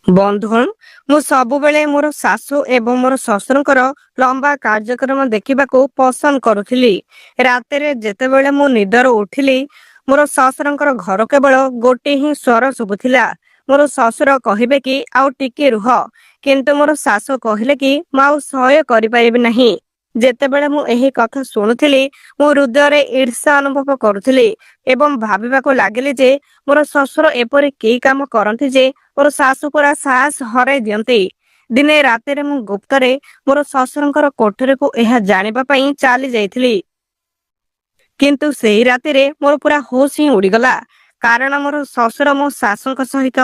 ବନ୍ଧୁଗଣ, ମୁଁ ସବୁବେଳେ ମୋର ଶାଶୁ ଏବଂ ମୋର ଶ୍ୱଶୁରଙ୍କର ଲମ୍ବା କାର୍ଯ୍ୟକ୍ରମ ଦେଖିବାକୁ ପସନ୍ଦ କରୁଥିଲି। ରାତିରେ ଯେତେବେଳେ ମୁଁ ନିଦରୁ ଉଠିଲି, ମୋର ଶ୍ୱଶୁରଙ୍କର ଘର କେବଳ ଗୋଟିଏ ହିଁ ସ୍ୱର ଶୁଭୁଥିଲା। ମୋର ଶ୍ୱଶୁର କହିବେ କି ଆଉ ଟିକେ ରୁହ, କିନ୍ତୁ ମୋର ଶାଶୁ କହିଲେ କି ମୁଁ ଆଉ ସହ୍ୟ କରିପାରିବି ନାହିଁ। ଯେତେବେଳେ ମୁଁ ଏହି କଥା ଶୁଣୁଥିଲି, ମୁଁ ହୃଦୟରେ ଈର୍ଷା ଅନୁଭବ କରୁଥିଲି ଏବଂ ଭାବିବାକୁ ଲାଗିଲି ଯେ ମୋର ଶ୍ୱଶୁର ଏପରି କି କାମ କରନ୍ତି ଯେ ମୋର ଶାଶୁ ପୁରା ସାହସ ହରାଇ ଦିଅନ୍ତି। ଦିନେ ରାତିରେ ମୁଁ ଗୁପ୍ତରେ ମୋର ଶ୍ୱଶୁରଙ୍କର କୋଠରୀକୁ ଏହା ଜାଣିବା ପାଇଁ ଚାଲି ଯାଇଥିଲି। କିନ୍ତୁ ସେହି ରାତିରେ ମୋର ପୁରା ହୋସ ହିଁ ଉଡ଼ିଗଲା, କାରଣ ମୋର ଶ୍ୱଶୁର ମୋ ଶାଶୁଙ୍କ ସହିତ।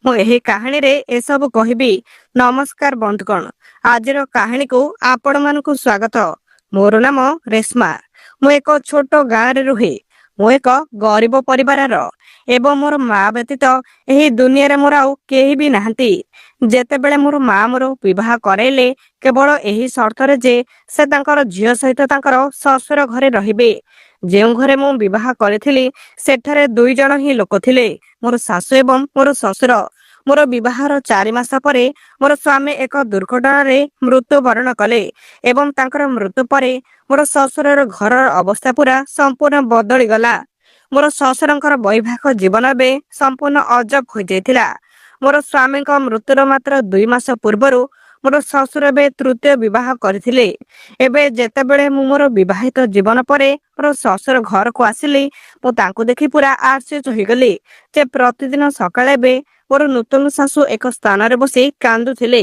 ମୁଁ ଏହି କାହାଣୀରେ ଏସବୁ କହିବି। ନମସ୍କାର ବନ୍ଧୁଗଣ, ଆଜିର କାହାଣୀକୁ ଆପଣମାନଙ୍କୁ ସ୍ୱାଗତ। ମୋର ନାମ ରେଶ୍ମା। ମୁଁ ଏକ ଛୋଟ ଗାଁରେ ରୁହେ। ମୁଁ ଏକ ଗରିବ ପରିବାରର ଏବଂ ମୋର ମା ବ୍ୟତୀତ ଏହି ଦୁନିଆରେ ମୋର ଆଉ କେହି ବି ନାହାନ୍ତି। ଯେତେବେଳେ ମୋର ମା ମୋର ବିବାହ କରାଇଲେ, କେବଳ ଏହି ସର୍ତ୍ତରେ ଯେ ସେ ତାଙ୍କର ଝିଅ ସହିତ ତାଙ୍କର ଶ୍ୱଶୁର ଘରେ ରହିବେ। ଯେଉଁ ଘରେ ମୁଁ ବିବାହ କରିଥିଲି, ସେଠାରେ 2 ଜଣ ହିଁ ଲୋକ ଥିଲେ, ମୋର ଶାଶୁ ଏବଂ ମୋର ଶ୍ୱଶୁର। ମୋର ବିବାହର 4 ମାସ ପରେ ମୋର ସ୍ୱାମୀ ଏକ ଦୁର୍ଘଟଣାରେ ମୃତ୍ୟୁବରଣ କଲେ ଏବଂ ତାଙ୍କର ମୃତ୍ୟୁ ପରେ ମୋର ଶ୍ୱଶୁରର ଘରର ଅବସ୍ଥା ପୁରା ସମ୍ପୂର୍ଣ୍ଣ ବଦଳିଗଲା। ମୋର ଶ୍ୱଶୁରଙ୍କର ବୈବାହିକ ଜୀବନ ଏବେ ସମ୍ପୂର୍ଣ୍ଣ ଅଜବ ହୋଇଯାଇଥିଲା। ମୋର ସ୍ୱାମୀଙ୍କ ମୃତ୍ୟୁର ମାତ୍ର 2 ମାସ ପୂର୍ବରୁ ମୋର ଶ୍ୱଶୁର ଏବେ ତୃତୀୟ ବିବାହ କରିଥିଲେ। ଏବେ ଯେତେବେଳେ ମୁଁ ମୋର ବିବାହିତ ଜୀବନ ପରେ ମୋର ଶ୍ୱଶୁର ଘରକୁ ଆସିଲି, ମୁଁ ତାଙ୍କୁ ଦେଖି ପୁରା ଆଶ୍ଚର୍ଯ୍ୟ ହୋଇଗଲି ଯେ ପ୍ରତିଦିନ ସକାଳେ ଏବେ ମୋର ନୂତନ ଶାଶୁ ଏକ ସ୍ଥାନରେ ବସି କାନ୍ଦୁଥିଲେ।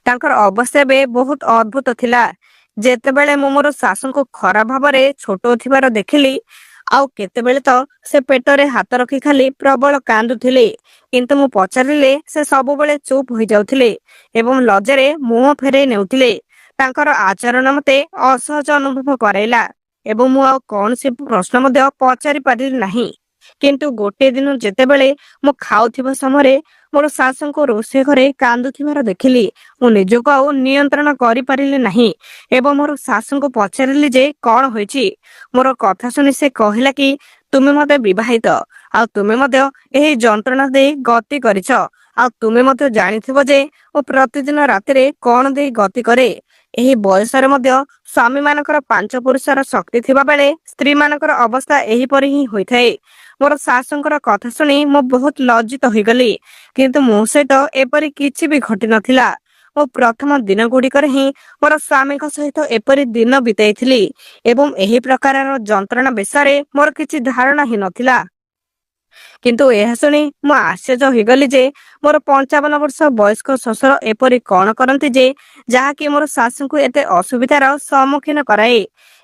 ତାଙ୍କର ଅବସ୍ଥା ଏବେ ବହୁତ ଅଦ୍ଭୁତ ଥିଲା। ଯେତେବେଳେ ମୁଁ ମୋର ଶାଶୁଙ୍କୁ ଖରାପ ଭାବରେ ଛୋଟ ଥିବାର ଦେଖିଲି, ଆଉ କେତେବେଳେ ତ ସେ ପେଟରେ ହାତ ରଖି ଖାଲି ପ୍ରବଳ କାନ୍ଦୁଥିଲେ। କିନ୍ତୁ ମୁଁ ପଚାରିଲେ ସେ ସବୁବେଳେ ଚୁପ୍ ହୋଇଯାଉଥିଲେ ଏବଂ ଲଜ୍ଜାରେ ମୁହଁ ଫେରାଇ ନେଉଥିଲେ। ତାଙ୍କର ଆଚରଣ ମୋତେ ଅସହଜ ଅନୁଭବ କରାଇଲା ଏବଂ ମୁଁ ଆଉ କୌଣସି ପ୍ରଶ୍ନ ମଧ୍ୟ ପଚାରି ପାରିଲି ନାହିଁ। କିନ୍ତୁ ଗୋଟିଏ ଦିନ ଯେତେବେଳେ ମୁଁ ଖାଉଥିବା ସମୟରେ ମୋର ଶାଶୁଙ୍କୁ ରୋଷେଇ ଘରେ କାନ୍ଦୁଥିବାର ଦେଖିଲି, ମୁଁ ନିଜକୁ ଆଉ ନିୟନ୍ତ୍ରଣ କରିପାରିଲି ନାହିଁ ଏବଂ ମୋର ଶାଶୁଙ୍କୁ ପଚାରିଲି ଯେ କଣ ହୋଇଛି। ମୋର କଥା ଶୁଣି ସେ କହିଲା କି ତୁମେ ମୋତେ ବିବାହିତ, ଆଉ ତୁମେ ମଧ୍ୟ ଏହି ଯନ୍ତ୍ରଣା ଦେଇ ଗତି କରିଛ, ଆଉ ତୁମେ ମଧ୍ୟ ଜାଣିଥିବ ଯେ ମୁଁ ପ୍ରତିଦିନ ରାତିରେ କଣ ଦେଇ ଗତି କରେ। ଏହି ବୟସରେ ମଧ୍ୟ ସ୍ୱାମୀ ମାନଙ୍କର 5 ପୁରୁଷର ଶକ୍ତି ଥିବା ବେଳେ ସ୍ତ୍ରୀ ମାନଙ୍କର ଅବସ୍ଥା ଏହିପରି ହିଁ ହୋଇଥାଏ। ମୋର ଶାଶୁଙ୍କର କଥା ଶୁଣି ମୁଁ ବହୁତ ଲଜ୍ଜିତ ହୋଇଗଲି, କିନ୍ତୁ ମୋ ସହିତ ଏପରି କିଛି ବି ଘଟି ନଥିଲା। ମୁଁ ପ୍ରଥମ ଦିନ ଗୁଡ଼ିକରେ ହିଁ ମୋର ସ୍ୱାମୀଙ୍କ ସହିତ ଏପରି ଦିନ ବିତାଇଥିଲି ଏବଂ ଏହି ପ୍ରକାରର ଯନ୍ତ୍ରଣା ବିଷୟରେ ମୋର କିଛି ଧାରଣା ହିଁ ନଥିଲା। କିନ୍ତୁ ଏହା ଶୁଣି ମୁଁ ଆଶ୍ଚର୍ଯ୍ୟ ହୋଇଗଲି ଯେ ମୋର 55 ବର୍ଷ ବୟସ୍କ ଶ୍ୱଶୁର ଏପରି କଣ କରନ୍ତି ଯେ ଯାହାକି ମୋର ଶାଶୁଙ୍କୁ ଏତେ ଅସୁବିଧାର ସମ୍ମୁଖୀନ କରାଏ।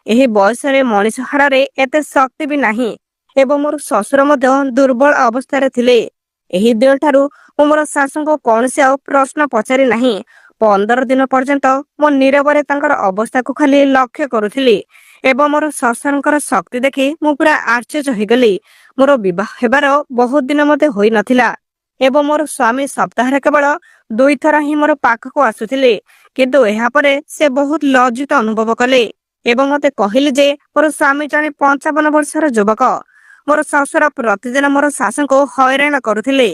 ଏହି ବୟସରେ ମଣିଷ ହାଡ଼ରେ ଏତେ ଶକ୍ତି ବି ନାହିଁ ଏବଂ ମୋର ଶ୍ୱଶୁର ମଧ୍ୟ ଦୁର୍ବଳ ଅବସ୍ଥାରେ ଥିଲେ। ଏହି ଦିନଠାରୁ ମୁଁ ମୋର ଶାଶୁଙ୍କୁ କୌଣସି ଆଉ ପ୍ରଶ୍ନ ପଚାରି ନାହିଁ। 15 ଦିନ ପର୍ଯ୍ୟନ୍ତ ମୁଁ ନୀରବରେ ତାଙ୍କର ଅବସ୍ଥାକୁ ଖାଲି ଲକ୍ଷ୍ୟ କରୁଥିଲି ଏବଂ ମୋର ଶ୍ୱଶୁରଙ୍କର ଶକ୍ତି ଦେଖି ମୁଁ ପୁରା ଆଶ୍ଚର୍ଯ୍ୟ ହୋଇଗଲି। ମୋର ବିବାହ ହେବାର ବହୁତ ଦିନ ମୋତେ ହୋଇନଥିଲା ଏବଂ ମୋର ସ୍ୱାମୀ ସପ୍ତାହରେ କେବଳ 2 ଥର ହିଁ ମୋର ପାଖକୁ ଆସୁଥିଲେ। କିନ୍ତୁ ଏହାପରେ ସେ ବହୁତ ଲଜ୍ଜିତ ଅନୁଭବ କଲେ ଏବଂ ମୋତେ କହିଲେ ଯେ ମୋର ସ୍ୱାମୀ ଜଣେ 55 ବର୍ଷର ଯୁବକ। ମୋର ଶ୍ୱଶୁର ପ୍ରତିଦିନ ମୋର ଶାଶୁଙ୍କୁ ହଇରାଣ କରୁଥିଲେ।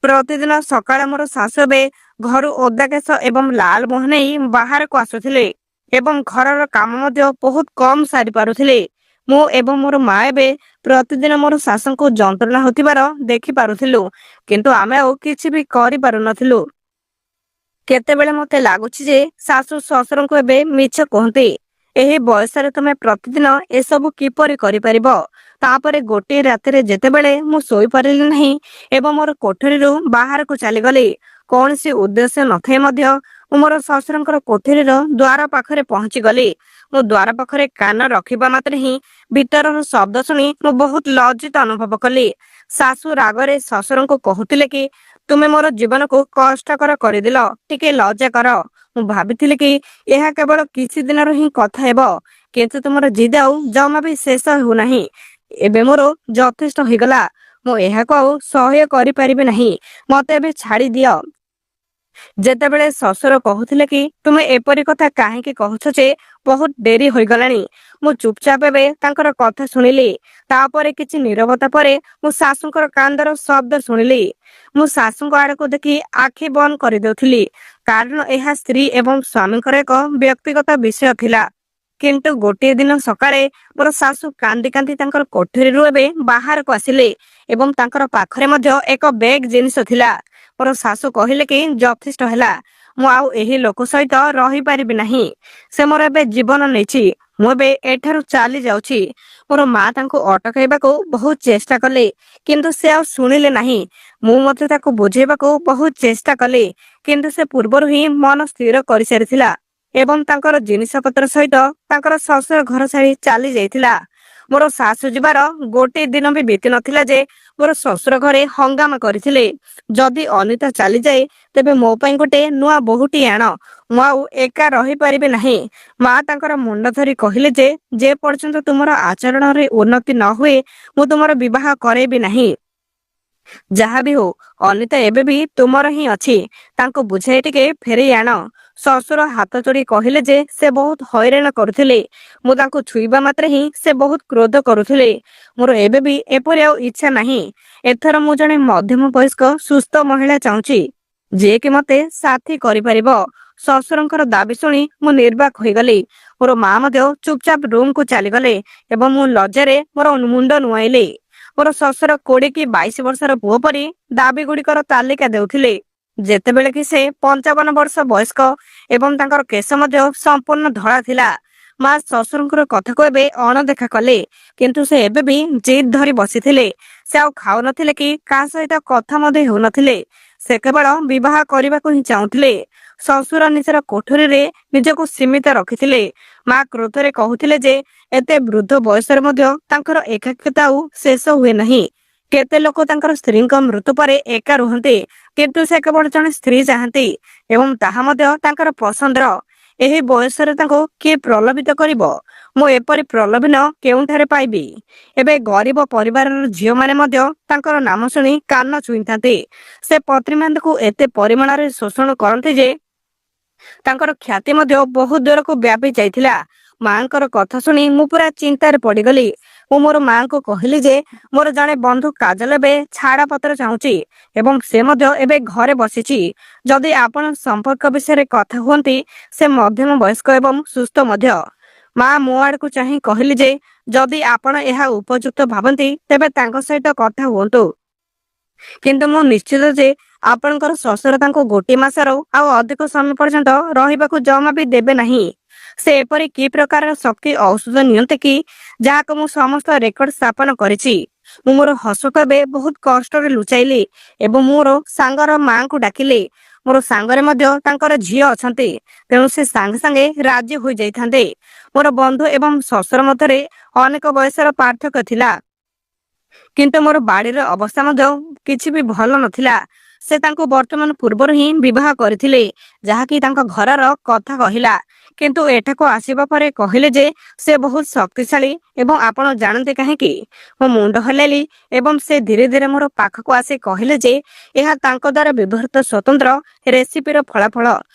ପ୍ରତିଦିନ ସକାଳେ ମୋର ଶାଶୁ ଏବେ ଘରୁ ଓଦା କେଶ ଏବଂ ଲାଲ ମୁହଁ ନେଇ ବାହାରକୁ ଆସୁଥିଲେ ଏବଂ ଘରର କାମ ମଧ୍ୟ ବହୁତ କମ୍ ସାରି ପାରୁଥିଲେ। ମୁଁ ଏବଂ ମୋର ମା ଏବେ ପ୍ରତିଦିନ ମୋର ଶାଶୁଙ୍କୁ ଯନ୍ତ୍ରଣା ହେଉଥିବାର ଦେଖିପାରୁଥିଲୁ, କିନ୍ତୁ ଆମେ ଆଉ କିଛି ବି କରିପାରୁନଥିଲୁ। କେତେବେଳେ ମୋତେ ଲାଗୁଛି ଯେ ଶାଶୁ ଶ୍ୱଶୁରଙ୍କୁ ଏବେ ମିଛ କୁହନ୍ତି। ଏହି ବୟସରେ ତୁମେ ପ୍ରତିଦିନ ଏସବୁ କିପରି କରିପାରିବ? ତାପରେ ଗୋଟିଏ ରାତିରେ ଯେତେବେଳେ ମୁଁ ଶୋଇପାରିଲି ନାହିଁ ଏବଂ ମୋର କୋଠରୀରୁ ବାହାରକୁ ଚାଲିଗଲି, କୌଣସି ଉଦ୍ଦେଶ୍ୟ ନଥାଇ ମଧ୍ୟ ମୁଁ ମୋର ଶ୍ୱଶୁରଙ୍କର କୋଠରୀର ଦ୍ୱାର ପାଖରେ ପହଞ୍ଚିଗଲି। ମୁଁ ଦ୍ୱାର ପାଖରେ କାନ ରଖିବା ମାତ୍ରେ ହିଁ ଭିତରର ଶବ୍ଦ ଶୁଣି ମୁଁ ବହୁତ ଲଜ୍ଜିତ ଅନୁଭବ କଲି। ଶାଶୁ ରାଗରେ ଶ୍ୱଶୁରଙ୍କୁ କହୁଥିଲେ କି ତୁମେ ମୋର ଜୀବନକୁ କଷ୍ଟକର କରିଦେଲ, ଟିକେ ଲଜ୍ଜା କର। ମୁଁ ଭାବିଥିଲି କି ଏହା କେବଳ କିଛି ଦିନର ହିଁ କଥା ହେବ, କିନ୍ତୁ ତୁମର ଜିଦ୍ ଆଉ ଜମା ବି ଶେଷ ହେଉନାହିଁ। ଏବେ ମୋର ଯଥେଷ୍ଟ ହୋଇଗଲା। ମୁଁ ଏହାକୁ ଆଉ ସହ୍ୟ କରିପାରିବି ନାହିଁ। ମୋତେ ଏବେ ଛାଡ଼ି ଦିଅ। ଯେତେବେଳେ ଶ୍ୱଶୁର କହୁଥିଲେ କି ତୁମେ ଏପରି କଥା କାହିଁକି କହୁଛ ଯେ ବହୁତ ଡେରି ହୋଇଗଲାଣି, ମୁଁ ଚୁପଚାପ ଏବେ ତାଙ୍କର କଥା ଶୁଣିଲି। ତାପରେ କିଛି ନୀରବତା ପରେ ମୁଁ ଶାଶୁଙ୍କର କାନ୍ଦର ଶବ୍ଦ ଶୁଣିଲି। ମୁଁ ଶାଶୁଙ୍କ ଆଡକୁ ଦେଖି ଆଖି ବନ୍ଦ କରିଦେଉଥିଲି, କାରଣ ଏହା ସ୍ତ୍ରୀ ଏବଂ ସ୍ୱାମୀଙ୍କର ଏକ ବ୍ୟକ୍ତିଗତ ବିଷୟ ଥିଲା। କିନ୍ତୁ ଗୋଟିଏ ଦିନ ସକାଳେ ମୋର ଶାଶୁ କାନ୍ଦି କାନ୍ଦି ତାଙ୍କର କୋଠରୀରୁ ଏବେ ବାହାରକୁ ଆସିଲେ ଏବଂ ତାଙ୍କର ପାଖରେ ମଧ୍ୟ ଏକ ବ୍ୟାଗ୍ ଜିନିଷ ଥିଲା। ମୋର ଶାଶୁ କହିଲେ କି ଯଥେଷ୍ଟ ହେଲା, ମୁଁ ଆଉ ଏହି ଲୋକ ସହିତ ରହିପାରିବି ନାହିଁ। ସେ ମୋର ଏବେ ଜୀବନ ନେଇଛି, ମୁଁ ଏବେ ଏଠାରୁ ଚାଲି ଯାଉଛି। ମୋର ମା ତାଙ୍କୁ ଅଟକାଇବାକୁ ବହୁତ ଚେଷ୍ଟା କଲେ, କିନ୍ତୁ ସେ ଆଉ ଶୁଣିଲେ ନାହିଁ। ମୁଁ ମଧ୍ୟ ତାକୁ ବୁଝେଇବାକୁ ବହୁତ ଚେଷ୍ଟା କଲି, କିନ୍ତୁ ସେ ପୂର୍ବରୁ ହିଁ ମନ ସ୍ଥିର କରିସାରିଥିଲା ଏବଂ ତାଙ୍କର ଜିନିଷପତ୍ର ସହିତ ତାଙ୍କର ଶ୍ୱଶୁର ଘର ଛାଡ଼ି ଚାଲି ଯାଇଥିଲା। ମୋର ଶାଶୁ ଯିବାର ଗୋଟିଏ ଦିନ ବି ବିତି ନଥିଲା ଯେ ମୋର ଶ୍ୱଶୁର ଘରେ ହଙ୍ଗାମା କରିଥିଲେ, ଯଦି ଅନିତା ଚାଲିଯାଏ ତେବେ ମୋ ପାଇଁ ଗୋଟେ ନୂଆ ବୋହୂଟି ଆଣ, ମୁଁ ଆଉ ଏକା ରହିପାରିବି ନାହିଁ। ମା ତାଙ୍କର ମୁଣ୍ଡ ଧରି କହିଲେ ଯେ ଯେ ପର୍ଯ୍ୟନ୍ତ ତୁମର ଆଚରଣରେ ଉନ୍ନତି ନ ହୁଏ ମୁଁ ତୁମର ବିବାହ କରେଇବି ନାହିଁ। ଯାହା ବି ହଉ, ଅନିତା ଏବେ ବି ତୁମର ହିଁ ଅଛି, ତାଙ୍କୁ ବୁଝାଇ ଟିକେ ଫେରେଇ ଆଣ। ଶ୍ୱଶୁର ହାତ ଯୋଡ଼ି କହିଲେ ଯେ ସେ ବହୁତ ହଇରାଣ କରୁଥିଲେ, ମୁଁ ତାଙ୍କୁ ଛୁଇଁବା ମାତ୍ରେ ହିଁ ସେ ବହୁତ କ୍ରୋଧ କରୁଥିଲେ। ମୋର ଏବେ ବି ଏପରି ଆଉ ଇଚ୍ଛା ନାହିଁ। ଏଥର ମୁଁ ଜଣେ ମଧ୍ୟମ ବୟସ୍କ ସୁସ୍ଥ ମହିଳା ଚାହୁଁଛି, ଯିଏକି ମତେ ସାଥୀ କରିପାରିବ। ଶ୍ୱଶୁରଙ୍କର ଦାବି ଶୁଣି ମୁଁ ନିର୍ବାକ ହୋଇଗଲି। ମୋର ମା ମଧ୍ୟ ଚୁପଚାପ ରୁମକୁ ଚାଲିଗଲେ ଏବଂ ମୁଁ ଲଜ୍ଜାରେ ମୋର ମୁଣ୍ଡ ନୁଆଇଲି। ମୋର ଶ୍ୱଶୁର 20 କି 22 ବର୍ଷର ପୁଅ ପରି ଦାବି ଗୁଡିକର ତାଲିକା ଦେଉଥିଲେ, ଯେତେବେଳେ କି ସେ 55 ବର୍ଷ ବୟସ୍କ ଏବଂ ତାଙ୍କର କେଶ ମଧ୍ୟ ସମ୍ପୂର୍ଣ୍ଣ ଧଳା ଥିଲା। ମା ଶ୍ୱଶୁରଙ୍କର କଥାକୁ ଏବେ ଅଣଦେଖା କଲେ, କିନ୍ତୁ ସେ ଏବେ ବି ଜିଦ୍ ଧରି ବସିଥିଲେ। ସେ ଆଉ ଖାଉନଥିଲେ କି କାହା ସହିତ କଥା ମଧ୍ୟ ହେଉନଥିଲେ, ସେ କେବଳ ବିବାହ କରିବାକୁ ହିଁ ଚାହୁଁଥିଲେ। ଶ୍ୱଶୁର ନିଜର କୋଠରୀରେ ନିଜକୁ ସୀମିତ ରଖିଥିଲେ। ମା କ୍ରୋଧରେ କହୁଥିଲେ ଯେ ଏତେ ବୃଦ୍ଧ ବୟସରେ ମଧ୍ୟ ତାଙ୍କର ଏକାକିତା ଆଉ ଶେଷ ହୁଏ ନାହିଁ। କେତେ ଲୋକ ତାଙ୍କର ସ୍ତ୍ରୀଙ୍କ ମୃତ୍ୟୁ ପରେ ଏକା ରୁହନ୍ତି, କିନ୍ତୁ ସେ କେବଳ ଜଣେ ସ୍ତ୍ରୀ ଚାହାନ୍ତି ଏବଂ ତାହା ମଧ୍ୟ ତାଙ୍କର ପସନ୍ଦର। ଏହି ବୟସରେ ତାଙ୍କୁ କିଏ ପ୍ରଲୋଭିତ କରିବ? ମୁଁ ଏପରି ପ୍ରଲୋଭନ କେଉଁଠାରେ ପାଇବି? ଏବେ ଗରିବ ପରିବାରର ଝିଅମାନେ ମଧ୍ୟ ତାଙ୍କର ନାମ ଶୁଣି କାନ ଛୁଇଁଥାନ୍ତି। ସେ ପତ୍ନୀମାନଙ୍କୁ ଏତେ ପରିମାଣରେ ଶୋଷଣ କରନ୍ତି ଯେ ତାଙ୍କର ଖ୍ୟାତି ମଧ୍ୟ ବହୁତ ଦୂରକୁ ବ୍ୟାପି ଯାଇଥିଲା। ମାଙ୍କର କଥା ଶୁଣି ମୁଁ ପୁରା ଚିନ୍ତାରେ ପଡିଗଲି। ମୁଁ ମୋର ମାଙ୍କୁ କହିଲି ଯେ ମୋର ଜଣେ ବନ୍ଧୁ କାଜଲ ଏବେ ଛାଡପତ୍ର ଚାହୁଁଛି ଏବଂ ସେ ମଧ୍ୟ ଏବେ ଘରେ ବସିଛି। ଯଦି ଆପଣ ସମ୍ପର୍କ ବିଷୟରେ କଥା ହୁଅନ୍ତି, ସେ ମଧ୍ୟମ ବୟସ୍କ ଏବଂ ସୁସ୍ଥ ମଧ୍ୟ। ମା ମୋ ଆଡକୁ ଚାହିଁ କହିଲି ଯେ ଯଦି ଆପଣ ଏହା ଉପଯୁକ୍ତ ଭାବନ୍ତି ତେବେ ତାଙ୍କ ସହିତ କଥା ହୁଅନ୍ତୁ, କିନ୍ତୁ ମୁଁ ନିଶ୍ଚିତ ଯେ ଆପଣଙ୍କର ଶ୍ୱଶୁର ତାଙ୍କୁ ଗୋଟିଏ ମାସର ଆଉ ଅଧିକ ସମୟ ପର୍ଯ୍ୟନ୍ତ ରହିବାକୁ ଜମା ବି ଦେବେ ନାହିଁ। ସେ ଏପରି କି ପ୍ରକାରର ଶକ୍ତି ଔଷଧ ନିଅନ୍ତେ କି ଯାହାକୁ ମୁଁ ସମସ୍ତ ରେକର୍ଡ ସ୍ଥାପନ କରିଛି। ମୁଁ ମୋର ହସକୁ ଏବେ ବହୁତ କଷ୍ଟରେ ଲୁଚାଇଲି ଏବଂ ମୋର ସାଙ୍ଗର ମାଙ୍କୁ ଡାକିଲି। ମୋର ସାଙ୍ଗରେ ମଧ୍ୟ ତାଙ୍କର ଝିଅ ଅଛନ୍ତି, ତେଣୁ ସେ ସାଙ୍ଗେ ସାଙ୍ଗେ ରାଜି ହୋଇଯାଇଥାନ୍ତେ। ମୋର ବନ୍ଧୁ ଏବଂ ଶ୍ୱଶୁର ମଧ୍ୟରେ ଅନେକ ବୟସର ପାର୍ଥକ୍ୟ ଥିଲା, କିନ୍ତୁ ମୋର ବାଡିର ଅବସ୍ଥା ମଧ୍ୟ କିଛି ବି ଭଲ ନଥିଲା। ସେ ତାଙ୍କୁ ବର୍ତ୍ତମାନ ପୂର୍ବରୁ ହିଁ ବିବାହ କରିଥିଲେ, ଯାହାକି ତାଙ୍କ ଘରର କଥା କହିଲା, କିନ୍ତୁ ଏଠାକୁ ଆସିବା ପରେ କହିଲେ ଯେ ସେ ବହୁତ ଶକ୍ତିଶାଳୀ ଏବଂ ଆପଣ ଜାଣନ୍ତି କାହିଁକି? ମୋ ମୁଣ୍ଡ ହଲାଇଲି ଏବଂ ସେ ଧୀରେ ଧୀରେ ମୋର ପାଖକୁ ଆସି କହିଲେ ଯେ ଏହା ତାଙ୍କ ଦ୍ୱାରା ବ୍ୟବହୃତ ସ୍ୱତନ୍ତ୍ର ରେସିପିର ଫଳାଫଳ।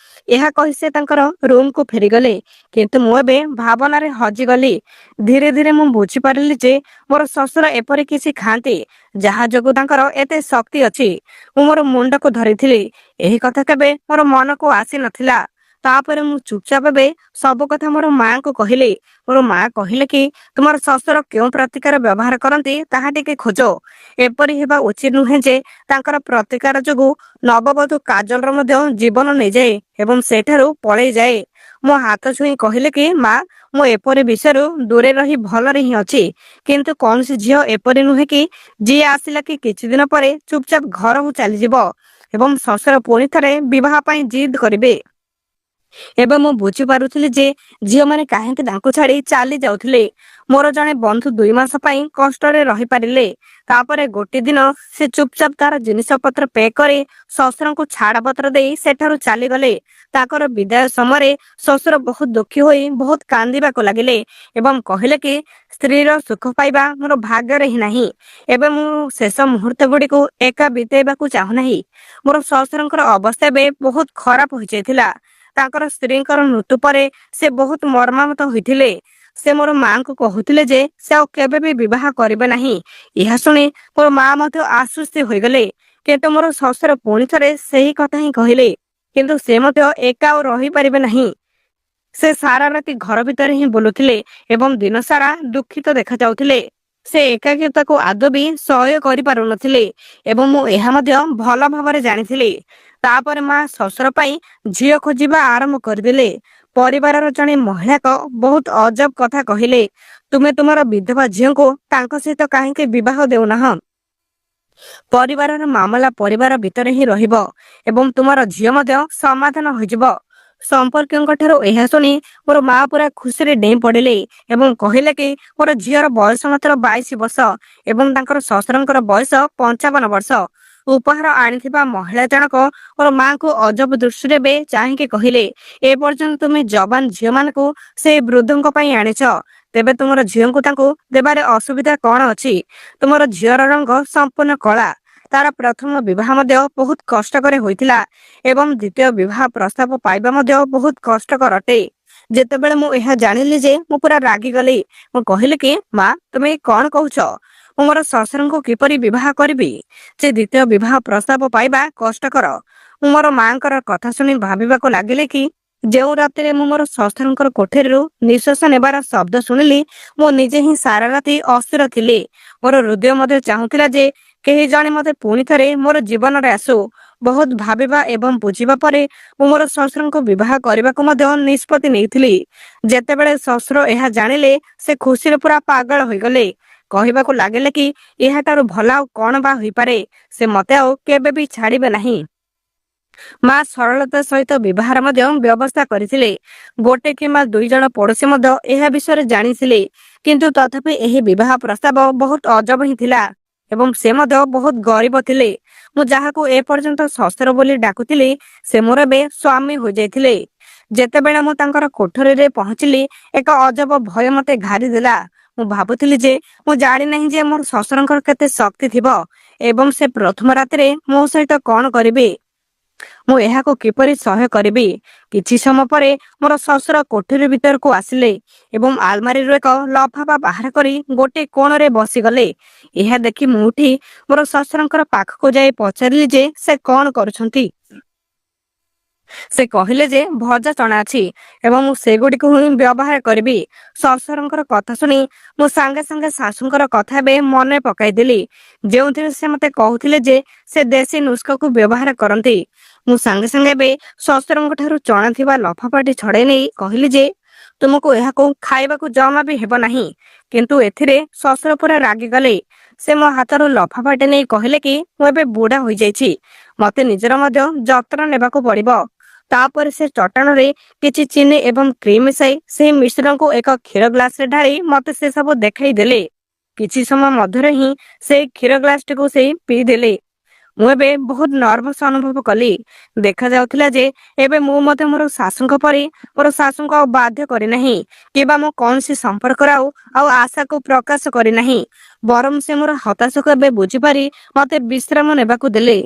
ଏହା କହି ସେ ତାଙ୍କର ରୁମକୁ ଫେରିଗଲେ, କିନ୍ତୁ ମୁଁ ଏବେ ଭାବନାରେ ହଜିଗଲି। ଧୀରେ ଧୀରେ ମୁଁ ବୁଝିପାରିଲି ଯେ ମୋର ଶ୍ୱଶୁର ଏପରି କିଛି ଖାଆନ୍ତି ଯାହା ଯୋଗୁଁ ତାଙ୍କର ଏତେ ଶକ୍ତି ଅଛି। ମୁଁ ମୋର ମୁଣ୍ଡକୁ ଧରିଥିଲି, ଏହି କଥା କେବେ ମୋର ମନକୁ ଆସିନଥିଲା। ତାପରେ ମୁଁ ଚୁପଚାପ ଏବେ ସବୁ କଥା ମୋର ମାଙ୍କୁ କହିଲି। ମୋର ମା କହିଲେ କି ତୁମର ଶ୍ୱଶୁର କେଉଁ ପ୍ରତିକାର ବ୍ୟବହାର କରନ୍ତି ତାହା ଟିକେ ଖୋଜ। ଏପରି ହେବା ଉଚିତ ନୁହେଁ ଯେ ତାଙ୍କର ପ୍ରତିକାର ଯୋଗୁଁ ନବବଧୂ କାଜଲର ମଧ୍ୟ ଜୀବନ ନେଇଯାଏ ଏବଂ ସେଠାରୁ ପଳେଇ ଯାଏ। ମୋ ହାତ ଛୁଇଁ କହିଲେ କି ମା, ମୁଁ ଏପରି ବିଷୟରୁ ଦୂରେ ରହି ଭଲରେ ହିଁ ଅଛି, କିନ୍ତୁ କୌଣସି ଝିଅ ଏପରି ନୁହେଁ କି ଯିଏ ଆସିଲା କି କିଛି ଦିନ ପରେ ଚୁପଚାପ ଘରକୁ ଚାଲିଯିବ ଏବଂ ଶ୍ୱଶୁର ପୁଣି ଥରେ ବିବାହ ପାଇଁ ଜିଦ୍ କରିବେ। ଏବେ ମୁଁ ବୁଝିପାରୁଥିଲି ଯେ ଝିଅମାନେ କାହିଁକି ତାଙ୍କୁ ଛାଡି ଚାଲି ଯାଉଥିଲେ। ମୋର ଜଣେ ବନ୍ଧୁ 2 ମାସ ପାଇଁ କଷ୍ଟରେ ରହିପାରିଲେ। ତାପରେ ଗୋଟିଏ ଦିନ ସେ ଚୁପଚାପ ତାର ଜିନିଷପତ୍ର ପ୍ୟାକ୍ କରି ଶ୍ୱଶୁରଙ୍କୁ ଛାଡପତ୍ର ଦେଇ ସେଠାରୁ ଚାଲିଗଲେ। ତାଙ୍କର ବିଦାୟ ସମୟରେ ଶ୍ୱଶୁର ବହୁତ ଦୁଃଖୀ ହୋଇ ବହୁତ କାନ୍ଦିବାକୁ ଲାଗିଲେ ଏବଂ କହିଲେ କି ସ୍ତ୍ରୀର ସୁଖ ପାଇବା ମୋର ଭାଗ୍ୟରେ ହିଁ ନାହିଁ। ଏବେ ମୁଁ ଶେଷ ମୁହୂର୍ତ୍ତ ଗୁଡ଼ିକୁ ଏକା ବିତେଇବାକୁ ଚାହୁଁନାହିଁ। ମୋର ଶ୍ୱଶୁରଙ୍କର ଅବସ୍ଥା ଏବେ ବହୁତ ଖରାପ ହୋଇଯାଇଥିଲା। ତାଙ୍କର ସ୍ତ୍ରୀଙ୍କର ମୃତ୍ୟୁ ପରେ ସେ ବହୁତ ମର୍ମାହତ ହୋଇଥିଲେ। ସେ ମୋର ମାଙ୍କୁ କହୁଥିଲେ ଯେ ସେ ଆଉ କେବେ ବି ବିବାହ କରିବେ ନାହିଁ। ଏହା ଶୁଣି ମୋର ମା ମଧ୍ୟ ଆଶ୍ୱସ୍ତି ହୋଇଗଲେ। କିନ୍ତୁ ମୋର ଶ୍ୱଶୁର ପୁଣି ଥରେ ସେହି କଥା ହିଁ କହିଲେ। କିନ୍ତୁ ସେ ମଧ୍ୟ ଏକା ଆଉ ରହିପାରିବେ ନାହିଁ। ସେ ସାରା ରାତି ଘର ଭିତରେ ହିଁ ବୁଲୁଥିଲେ ଏବଂ ଦିନ ସାରା ଦୁଃଖିତ ଦେଖାଯାଉଥିଲେ। ସେ ଏକାକୀତାକୁ ଆଦୌ ବି ସହ୍ୟ କରିପାରୁନଥିଲେ ଏବଂ ମୁଁ ଏହା ମଧ୍ୟ ଭଲ ଭାବରେ ଜାଣିଥିଲି। ତାପରେ ମା ଶ୍ୱଶୁର ପାଇଁ ଝିଅ ଖୋଜିବା ଆରମ୍ଭ କରିଦେଲେ। ପରିବାରର ଜଣେ ମହିଳାକ ବହୁତ ଅଜବ କଥା କହିଲେ, ତୁମେ ତୁମର ବିଧବା ଝିଅଙ୍କୁ ତାଙ୍କ ସହିତ କାହିଁକି ବିବାହ ଦେଉନାହଁ? ପରିବାରର ମାମଲା ପରିବାର ଭିତରେ ହିଁ ରହିବ ଏବଂ ତୁମର ଝିଅ ମଧ୍ୟ ସମାଧାନ ହୋଇଯିବ। ସମ୍ପର୍କୀୟଙ୍କ ଠାରୁ ଏହା ଶୁଣି ମୋର ମା ପୁରା ଖୁସିରେ ଡେଇଁ ପଡ଼ିଲେ ଏବଂ କହିଲେ କି ମୋର ଝିଅର ବୟସ ମାତ୍ର 22 ବର୍ଷ ଏବଂ ତାଙ୍କର ଶ୍ୱଶୁରଙ୍କର ବୟସ 55 ବର୍ଷ। ଉପହାର ଆଣିଥିବା ମହିଳା ଜଣକ ମୋର ମାଙ୍କୁ ଅଜବ ଦୃଷ୍ଟିରେ ଏବେ ଚାହିଁକି କହିଲେ, ଏ ପର୍ଯ୍ୟନ୍ତ ତୁମେ ଯବାନ ଝିଅମାନଙ୍କୁ ସେଇ ବୃଦ୍ଧଙ୍କ ପାଇଁ ଆଣିଛ, ତେବେ ତୁମର ଝିଅଙ୍କୁ ତାଙ୍କୁ ଦେବାରେ ଅସୁବିଧା କଣ ଅଛି? ତୁମର ଝିଅର ରଙ୍ଗ ସମ୍ପୂର୍ଣ୍ଣ କଳା। ତାର ପ୍ରଥମ ବିବାହ ମଧ୍ୟ ବହୁତ କଷ୍ଟକର ହୋଇଥିଲା ଏବଂ ଦ୍ୱିତୀୟ ବିବାହ ପ୍ରସ୍ତାବ ପାଇବା ମଧ୍ୟ ବହୁତ କଷ୍ଟକର ଅଟେ। ଯେତେବେଳେ ମୁଁ ଏହା ଜାଣିଲି ଯେ ମୁଁ ପୁରା ରାଗିଗଲି। ମୁଁ କହିଲି କି ମା, ତୁମେ କଣ କହୁଛ? ମୁଁ ମୋର ଶ୍ୱଶୁରଙ୍କୁ କିପରି ବିବାହ କରିବି? ସେ ଦ୍ୱିତୀୟ ବିବାହ ପ୍ରସ୍ତାବ ପାଇବା କଷ୍ଟକର। ମୁଁ ମୋର ମାଙ୍କର କଥା ଶୁଣି ଭାବିବାକୁ ଲାଗିଲେ କି ଯେଉଁ ରାତିରେ ମୁଁ ମୋର ଶ୍ୱଶୁରଙ୍କର କୋଠରୀରୁ ନିଶ୍ୱାସ ନେବାର ଶବ୍ଦ ଶୁଣିଲି, ମୁଁ ନିଜେ ହିଁ ସାରା ରାତି ଅସ୍ଥିର ଥିଲି। ମୋର ହୃଦୟ ମଧ୍ୟ ଚାହୁଁଥିଲା ଯେ କେହି ଜଣେ ମୋତେ ପୁଣି ଥରେ ମୋର ଜୀବନରେ ଆସୁ। ବହୁତ ଭାବିବା ଏବଂ ବୁଝିବା ପରେ ମୁଁ ମୋର ଶ୍ୱଶୁରଙ୍କୁ ବିବାହ କରିବାକୁ ମଧ୍ୟ ନିଷ୍ପତ୍ତି ନେଇଥିଲି। ଯେତେବେଳେ ଶ୍ୱଶୁର ଏହା ଜାଣିଲେ, ସେ ଖୁସିରେ ପୁରା ପାଗଳ ହୋଇଗଲେ। କହିବାକୁ ଲାଗିଲେ କି ଏହାଠାରୁ ଭଲ ଆଉ କଣ ବା ହୋଇପାରେ? ସେ ମୋତେ ଆଉ କେବେ ବି ଛାଡ଼ିବେ ନାହିଁ। ମା ସରଳତା ସହିତ ବିବାହର ମଧ୍ୟ ବ୍ୟବସ୍ଥା କରିଥିଲେ। ଗୋଟେ କିମ୍ବା 2 ଜଣ ପଡ଼ୋଶୀ ମଧ୍ୟ ଏହା ବିଷୟରେ ଜାଣିଥିଲେ। କିନ୍ତୁ ତଥାପି ଏହି ବିବାହ ପ୍ରସ୍ତାବ ବହୁତ ଅଜବ ହିଁ ଥିଲା ଏବଂ ସେ ମଧ୍ୟ ବହୁତ ଗରିବ ଥିଲେ। ମୁଁ ଯାହାକୁ ଏପର୍ଯ୍ୟନ୍ତ ଶ୍ୱଶୁର ବୋଲି ଡାକୁଥିଲି, ସେ ମୋର ଏବେ ସ୍ୱାମୀ ହୋଇଯାଇଥିଲେ। ଯେତେବେଳେ ମୁଁ ତାଙ୍କର କୋଠରୀରେ ପହଞ୍ଚିଲି, ଏକ ଅଜବ ଭୟ ମୋତେ ଘାରିଦେଲା। ମୁଁ ଭାବୁଥିଲି ଯେ ମୁଁ ଜାଣିନାହିଁ ଯେ ମୋର ଶ୍ୱଶୁରଙ୍କର କେତେ ଶକ୍ତି ଥିବ ଏବଂ ସେ ପ୍ରଥମ ରାତିରେ ମୋ ସହିତ କଣ କରିବେ। ମୁଁ ଏହାକୁ କିପରି ସହ୍ୟ କରିବି? କିଛି ସମୟ ପରେ ମୋର ଶ୍ୱଶୁର କୋଠରୀ ଭିତରକୁ ଆସିଲେ ଏବଂ ଆଲମାରିରୁ ଏକ ଲଫାଫା ବାହାର କରି ଗୋଟେ କୋଣରେ ବସିଗଲେ। ଏହା ଦେଖି ମୁଁ ଉଠି ମୋର ଶ୍ୱଶୁରଙ୍କର ପାଖକୁ ଯାଇ ପଚାରିଲି ଯେ ସେ କଣ କରୁଛନ୍ତି। ସେ କହିଲେ ଯେ ଭଜା ଚଣା ଅଛି ଏବଂ ମୁଁ ସେଗୁଡ଼ିକୁ ହିଁ ବ୍ୟବହାର କରିବି। ଶ୍ୱଶୁରଙ୍କର କଥା ଶୁଣି ମୁଁ ସାଙ୍ଗେ ସାଙ୍ଗେ ଶାଶୁଙ୍କର କଥା ଏବେ ମନେ ପକାଇଦେଲି, ଯେଉଁଥିରେ ସେ ମୋତେ କହୁଥିଲେ ଯେ ସେ ଦେଶୀ ନୁସ୍କାକୁ ବ୍ୟବହାର କରନ୍ତି। ମୁଁ ସାଙ୍ଗେ ସାଙ୍ଗେ ଏବେ ଶ୍ୱଶୁରଙ୍କ ଠାରୁ ଚଣା ଥିବା ଲଫାଫାଟି ଛଡ଼ାଇ ନେଇ କହିଲି ଯେ ତୁମକୁ ଏହାକୁ ଖାଇବାକୁ ଜମା ବି ହେବ ନାହିଁ। କିନ୍ତୁ ଏଥିରେ ଶ୍ୱଶୁର ପୁରା ରାଗିଗଲେ। ସେ ମୋ ହାତରୁ ଲଫାଫାଟି ନେଇ କହିଲେ କି ମୁଁ ଏବେ ବୁଢ଼ା ହୋଇଯାଇଛି, ମୋତେ ନିଜର ମଧ୍ୟ ଯତ୍ନ ନେବାକୁ ପଡ଼ିବ। ତାପରେ ସେ ଚଟାଣରେ କିଛି ଚିନି ଏବଂ କ୍ରିମ୍ ମିଶାଇ ସେହି ମିଶ୍ରଣକୁ ଏକ କ୍ଷୀର ଗ୍ଲାସରେ ଢାଳି ମୋତେ ସେ ସବୁ ଦେଖାଇ ଦେଲେ। କିଛି ସମୟ ମଧ୍ୟରେ ହିଁ ସେଇ କ୍ଷୀର ଗ୍ଲାସଟିକୁ ସେ ପିଇଦେଲେ। ମୁଁ ଏବେ ବହୁତ ନର୍ଭସ ଅନୁଭବ କଲି। ଦେଖାଯାଉଥିଲା ଯେ ଏବେ ମୁଁ ମଧ୍ୟ ମୋର ଶାଶୁଙ୍କ ପରି ମୋର ଶାଶୁଙ୍କୁ ଆଉ ବାଧ୍ୟ କରିନାହିଁ କିମ୍ବା ମୁଁ କୌଣସି ସମ୍ପର୍କରେ ଆଉ ଆଶାକୁ ପ୍ରକାଶ କରିନାହିଁ। ବରଂ ସେ ମୋର ହତାଶାକୁ ଏବେ ବୁଝିପାରି ମୋତେ ବିଶ୍ରାମ ନେବାକୁ ଦେଲେ।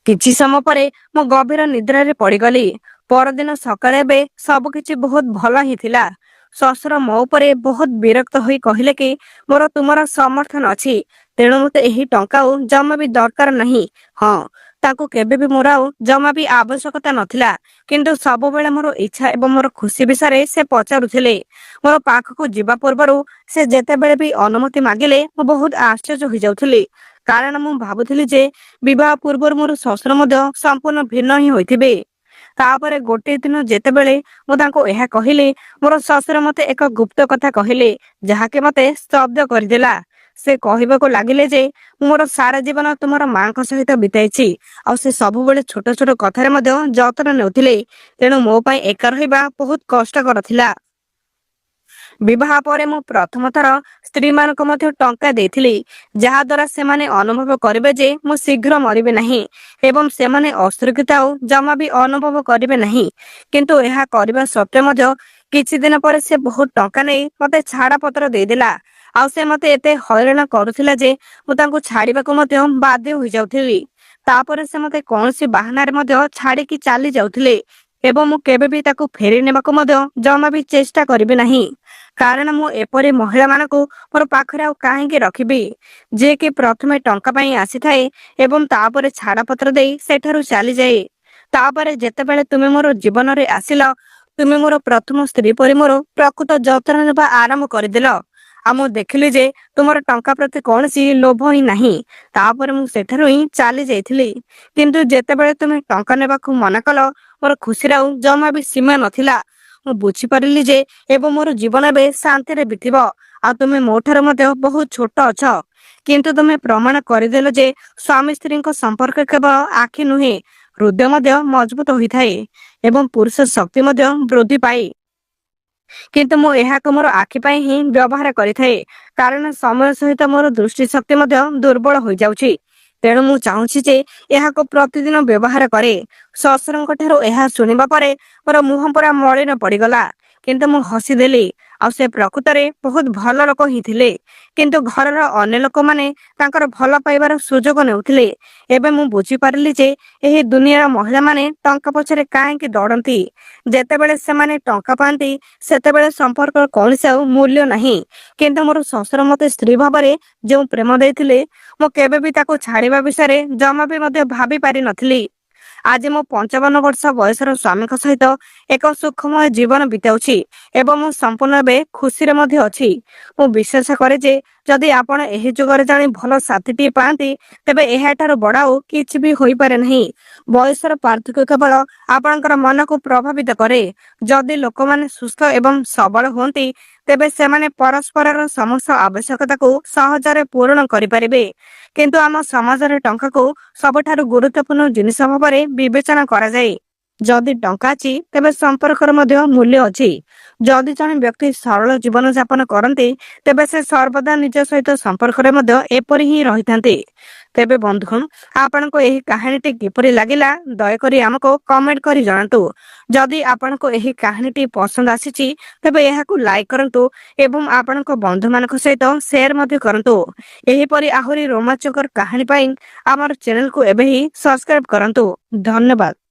କିଛି ସମୟ ପରେ ମୁଁ ଗଭୀର ନିଦ୍ରାରେ ପଡ଼ିଗଲି। ପରଦିନ ସକାଳେ ଏବେ ସବୁକିଛି ବହୁତ ଭଲ ହିଁ ଥିଲା। ଶ୍ୱଶୁର ମୋ ଉପରେ ବହୁତ ବିରକ୍ତ ହୋଇ କହିଲେ କି ମୋର ତୁମର ସମର୍ଥନ ଅଛି, ତେଣୁ ମୋତେ ଏହି ଟଙ୍କା ଆଉ ଜମା ବି ଦରକାର ନାହିଁ। ହଁ, ତାଙ୍କୁ କେବେ ବି ମୋର ଆଉ ଜମା ବି ଆବଶ୍ୟକତା ନଥିଲା, କିନ୍ତୁ ସବୁବେଳେ ମୋର ଇଚ୍ଛା ଏବଂ ମୋର ଖୁସି ବିଷୟରେ ସେ ପଚାରୁଥିଲେ। ମୋର ପାଖକୁ ଯିବା ପୂର୍ବରୁ ସେ ଯେତେବେଳେ ବି ଅନୁମତି ମାଗିଲେ ମୁଁ ବହୁତ ଆଶ୍ଚର୍ଯ୍ୟ ହୋଇଯାଉଥିଲି, କାରଣ ମୁଁ ଭାବୁଥିଲି ଯେ ବିବାହ ପୂର୍ବରୁ ମୋର ଶ୍ୱଶୁର ମଧ୍ୟ ସମ୍ପୂର୍ଣ୍ଣ ଭିନ୍ନ ହିଁ ହୋଇଥିବେ। ତାପରେ ଗୋଟିଏ ଦିନ ଯେତେବେଳେ ମୁଁ ତାଙ୍କୁ ଏହା କହିଲି, ମୋର ଶ୍ୱଶୁର ମୋତେ ଏକ ଗୁପ୍ତ କଥା କହିଲେ, ଯାହାକି ମୋତେ ସ୍ତବ୍ଧ କରିଦେଲା। ସେ କହିବାକୁ ଲାଗିଲେ ଯେ ମୁଁ ମୋର ସାରା ଜୀବନ ତୁମର ମାଙ୍କ ସହିତ ବିତାଇଛି ଆଉ ସେ ସବୁବେଳେ ଛୋଟ ଛୋଟ କଥାରେ ମଧ୍ୟ ଯତ୍ନ ନେଉଥିଲେ, ତେଣୁ ମୋ ପାଇଁ ଏକା ରହିବା ବହୁତ କଷ୍ଟକର ଥିଲା। ବିବାହ ପରେ ମୁଁ ପ୍ରଥମ ଥର ସ୍ତ୍ରୀମାନଙ୍କୁ ମଧ୍ୟ ଟଙ୍କା ଦେଇଥିଲି, ଯାହାଦ୍ୱାରା ସେମାନେ ଅନୁଭବ କରିବେ ଯେ ମୁଁ ଶୀଘ୍ର ମରିବି ନାହିଁ ଏବଂ ସେମାନେ ଅସୁରକ୍ଷିତ ଆଉ ଜମା ବି ଅନୁଭବ କରିବେ ନାହିଁ। କିନ୍ତୁ ଏହା କରିବା ସତ୍ତ୍ୱେ ମଧ୍ୟ କିଛି ଦିନ ପରେ ସେ ବହୁତ ଟଙ୍କା ନେଇ ମତେ ଛାଡା ପତ୍ର ଦେଇଦେଲା। ଆଉ ସେ ମତେ ଏତେ ହଇରାଣ କରୁଥିଲା ଯେ ମୁଁ ତାଙ୍କୁ ଛାଡିବାକୁ ମଧ୍ୟ ବାଧ୍ୟ ହୋଇଯାଉଥିଲି। ତାପରେ ସେ ମତେ କୌଣସି ବାହାନାରେ ମଧ୍ୟ ଛାଡିକି ଚାଲି ଯାଉଥିଲେ ଏବଂ ମୁଁ କେବେ ବି ତାକୁ ଫେରି ନେବାକୁ ମଧ୍ୟ ଜମା ବି ଚେଷ୍ଟା କରିବି ନାହିଁ। କାରଣ ମୁଁ ଏପରି ମହିଳା ମାନଙ୍କୁ ମୋର ପାଖରେ ଆଉ କାହିଁକି ରଖିବି, ଯିଏ କି ପ୍ରଥମେ ଟଙ୍କା ପାଇଁ ଆସିଥାଏ ଏବଂ ତାପରେ ଛାଡପତ୍ର ଦେଇ ସେଠାରୁ ଚାଲିଯାଏ। ତାପରେ ଯେତେବେଳେ ତୁମେ ମୋର ଜୀବନରେ ଆସିଲ, ତୁମେ ମୋର ପ୍ରଥମ ସ୍ତ୍ରୀ ପରି ମୋର ପ୍ରକୃତ ଯତ୍ନ ନେବା ଆରମ୍ଭ କରିଦେଲ। ଆଉ ମୁଁ ଦେଖିଲି ଯେ ତୁମର ଟଙ୍କା ପ୍ରତି କୌଣସି ଲୋଭ ହିଁ ନାହିଁ। ତାପରେ ମୁଁ ସେଠାରୁ ହିଁ ଚାଲି ଯାଇଥିଲି। କିନ୍ତୁ ଯେତେବେଳେ ତୁମେ ଟଙ୍କା ନେବାକୁ ମନା କଲ, ମୋର ଖୁସିରେ ଆଉ ଜମା ବି ସୀମା ନଥିଲା। ମୁଁ ବୁଝିପାରିଲି ଯେ ଏବଂ ମୋର ଜୀବନ ଏବେ ଶାନ୍ତିରେ ବିତିବ। ଆଉ ତୁମେ ମୋ ଠାରୁ ମଧ୍ୟ ବହୁତ ଛୋଟ ଅଛ। କିନ୍ତୁ ତୁମେ ପ୍ରମାଣ କରିଦେଲ ଯେ ସ୍ୱାମୀ ସ୍ତ୍ରୀଙ୍କ ସମ୍ପର୍କ କେବଳ ଆଖି ନୁହେଁ, ହୃଦୟ ମଧ୍ୟ ମଜବୁତ ହୋଇଥାଏ ଏବଂ ପୁରୁଷ ଶକ୍ତି ମଧ୍ୟ ବୃଦ୍ଧି ପାଏ। କିନ୍ତୁ ମୁଁ ଏହାକୁ ମୋର ଆଖି ପାଇଁ ହିଁ ବ୍ୟବହାର କରିଥାଏ, କାରଣ ସମୟ ସହିତ ମୋର ଦୃଷ୍ଟି ଶକ୍ତି ମଧ୍ୟ ଦୁର୍ବଳ ହୋଇଯାଉଛି। ତେଣୁ ମୁଁ ଚାହୁଁଛି ଯେ ଏହାକୁ ପ୍ରତିଦିନ ବ୍ୟବହାର କରେ। ଶ୍ୱଶୁରଙ୍କ ଠାରୁ ଏହା ଶୁଣିବା ପରେ ମୋର ମୁହଁ ପୁରା ମଳିନ ପଡିଗଲା। କିନ୍ତୁ ମୁଁ ହସିଦେଲି। ଆଉ ସେ ପ୍ରକୃତରେ ବହୁତ ଭଲ ଲୋକ ହିଁ ଥିଲେ। କିନ୍ତୁ ଘରର ଅନ୍ୟ ଲୋକମାନେ ତାଙ୍କର ଭଲ ପାଇବାର ସୁଯୋଗ ନେଉଥିଲେ। ଏବେ ମୁଁ ବୁଝିପାରିଲି ଯେ ଏହି ଦୁନିଆର ମହିଳାମାନେ ଟଙ୍କା ପଛରେ କାହିଁକି ଦୌଡନ୍ତି। ଯେତେବେଳେ ସେମାନେ ଟଙ୍କା ପାଆନ୍ତି ସେତେବେଳେ ସମ୍ପର୍କର କୌଣସି ଆଉ ମୂଲ୍ୟ ନାହିଁ। କିନ୍ତୁ ମୋର ଶ୍ୱଶୁର ମତେ ସ୍ତ୍ରୀ ଭାବରେ ଯେଉଁ ପ୍ରେମ ଦେଇଥିଲେ, ମୁଁ କେବେ ବି ତାକୁ ଛାଡିବା ବିଷୟରେ ଜମା ବି ମଧ୍ୟ ଭାବି ପାରିନଥିଲି। ଆଜି ମୁଁ 55 ବର୍ଷ ବୟସର ସ୍ୱାମୀଙ୍କ ସହିତ ଏକ ସୁଖମୟ ଜୀବନ ବିତାଉଛି ଏବଂ ମୁଁ ସମ୍ପୂର୍ଣ୍ଣ ଏବେ ଖୁସିରେ ମଧ୍ୟ ଅଛି। ମୁଁ ବିଶ୍ୱାସ କରେ ଯେ ଯଦି ଆପଣ ଏହି ଯୁଗରେ ଜଣେ ଭଲ ସାଥୀଟିଏ ପାଆନ୍ତି, ତେବେ ଏହାଠାରୁ ବଡ ଆଉ କିଛି ବି ହୋଇପାରେ ନାହିଁ। ବୟସର ପାର୍ଥକ୍ୟ କେବଳ ଆପଣଙ୍କର ମନକୁ ପ୍ରଭାବିତ କରେ। ଯଦି ଲୋକମାନେ ସୁସ୍ଥ ଏବଂ ସବଳ ହୁଅନ୍ତି, ତେବେ ସେମାନେ ପରସ୍ପରର ସମସ୍ତ ଆବଶ୍ୟକତାକୁ ସହଜରେ ପୂରଣ କରିପାରିବେ। କିନ୍ତୁ ଆମ ସମାଜରେ ଟଙ୍କାକୁ ସବୁଠାରୁ ଗୁରୁତ୍ୱପୂର୍ଣ୍ଣ ଜିନିଷ ଭାବରେ ବିବେଚନା କରାଯାଏ। ଯଦି ଟଙ୍କା ଅଛି ତେବେ ସମ୍ପର୍କର ମଧ୍ୟ ମୂଲ୍ୟ ଅଛି। ଯଦି ଜଣେ ବ୍ୟକ୍ତି ସରଳ ଜୀବନ ଯାପନ କରନ୍ତି, ତେବେ ସେ ସର୍ବଦା ନିଜ ସହିତ ସମ୍ପର୍କରେ ମଧ୍ୟ ଏପରି ହିଁ ରହିଥାନ୍ତି। ତେବେ ବନ୍ଧୁଗଣ, ଆପଣଙ୍କୁ ଏହି କାହାଣୀଟି କିପରି ଲାଗିଲା ଦୟାକରି ଆମକୁ କମେଣ୍ଟ କରି ଜଣାନ୍ତୁ। ଯଦି ଆପଣଙ୍କୁ ଏହି କାହାଣୀଟି ପସନ୍ଦ ଆସିଛି, ତେବେ ଏହାକୁ ଲାଇକ୍ କରନ୍ତୁ ଏବଂ ଆପଣଙ୍କ ବନ୍ଧୁମାନଙ୍କ ସହିତ ସେୟାର ମଧ୍ୟ କରନ୍ତୁ। ଏହିପରି ଆହୁରି ରୋମାଞ୍ଚକର କାହାଣୀ ପାଇଁ ଆମର ଚ୍ୟାନେଲକୁ ଏବେ ହିଁ ସବସ୍କ୍ରାଇବ କରନ୍ତୁ। ଧନ୍ୟବାଦ।